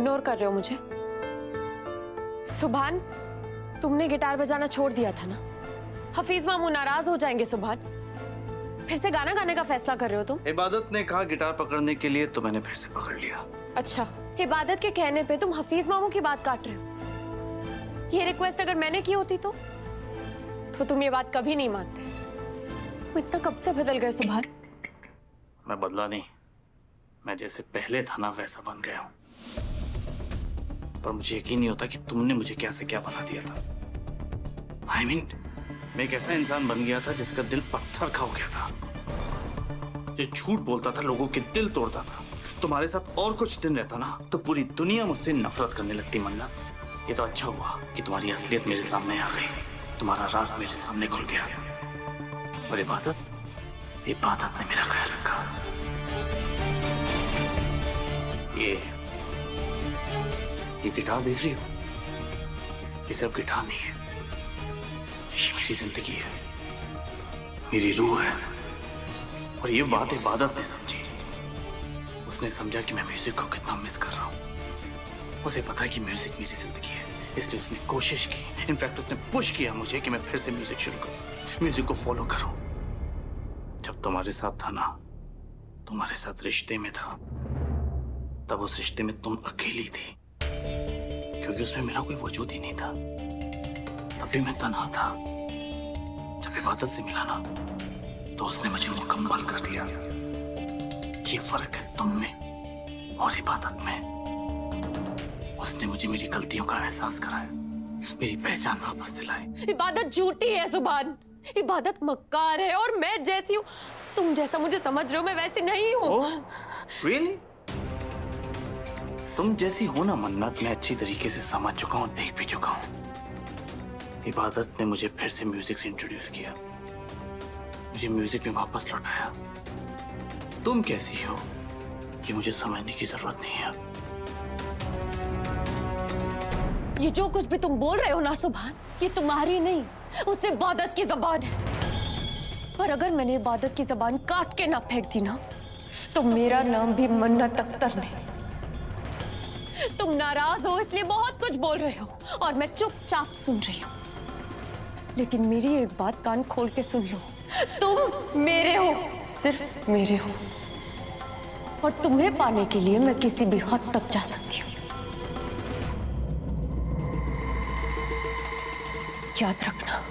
Ignore कर रहे हो मुझे? सुभान, तुमने गिटार बजाना छोड़ दिया था ना? हफीज मामू नाराज हो जाएंगे सुभान। फिर से गाना गाने का फैसला कर रहे हो तुम? इबादत ने कहा गिटार पकड़ने के लिए, तो मैंने फिर से पकड़ लिया। अच्छा, इबादत के कहने पे तुम हफीज मामू की बात काट रहे हो? ये रिक्वेस्ट अगर मैंने की होती तो तुम ये बात कभी नहीं मानते। तुम इतना कब से बदल गए सुभान? मैं बदला नहीं, मैं जैसे पहले था ना वैसा बन गया हूं। पर मुझे यकीन नहीं होता कि तुमने मुझे क्या से क्या बना दिया था। I mean, मैं एक ऐसा इंसान बन गया था जिसका दिल पत्थर का हो गया था, जो झूठ बोलता था, लोगों के दिल तोड़ता था। तुम्हारे साथ और कुछ दिन रहता ना तो पूरी दुनिया मुझसे नफरत करने लगती। मन्नत, ये तो अच्छा हुआ कि तुम्हारी असलियत मेरे सामने आ गई, तुम्हारा राज मेरे सामने खुल गया। और इबादत ने मेरा ख्याल रखा। ये गिटार देख रही हो? ये सिर्फ गिटार नहीं है, ये मेरी जिंदगी है, मेरी रूह है। और ये बात इबादत ने समझी। उसने समझा कि मैं म्यूजिक को कितना मिस कर रहा हूँ। उसे पता है कि म्यूजिक मेरी जिंदगी है, इसलिए उसने कोशिश की, इनफैक्ट उसने पुश किया मुझे कि मैं फिर से म्यूजिक शुरू करूं, म्यूजिक को फॉलो करूं। जब तुम्हारे साथ था ना, तुम्हारे साथ रिश्ते में था, तब उस रिश्ते में तुम अकेली थी, क्योंकि उसमें मेरा कोई वजूद ही नहीं था। तब भी मैं तन्हा था। जब इबादत से मिला ना, तो उसने मुझे मुकम्मल कर दिया। ये फर्क है तुम में और इबादत में। उसने मुझे मेरी गलतियों का एहसास कराया, मेरी पहचान वापस दिलाई। इबादत झूठी है सुभान, इबादत मक्कार है और मैं जैसी हूँ, तुम जैसा मुझे समझ रहे हो मैं वैसी नहीं हूँ। रियली? तुम जैसी हो ना मन्नत, मैं अच्छी तरीके से समझ चुका हूँ, देख भी चुका हूँ। इबादत ने मुझे फिर से म्यूजिक से इंट्रोड्यूस किया, मुझे म्यूजिक में वापस लौटाया। तुम कैसी हो ये मुझे समझने की जरूरत नहीं है। ये जो कुछ भी तुम बोल रहे हो ना सुभान, ये तुम्हारी नहीं, उस इबादत की जबान है। पर अगर मैंने इबादत की जबान काट के ना फेंक दी ना, तो मेरा नाम भी मन्नत अख्तर नहीं। तुम नाराज हो इसलिए बहुत कुछ बोल रहे हो और मैं चुपचाप सुन रही हूँ। लेकिन मेरी एक बात कान खोल के सुन लो, तुम मेरे हो, सिर्फ मेरे हो। और तुम्हें पाने के लिए मैं किसी भी हद तक जा सकती हूँ। याद रखना।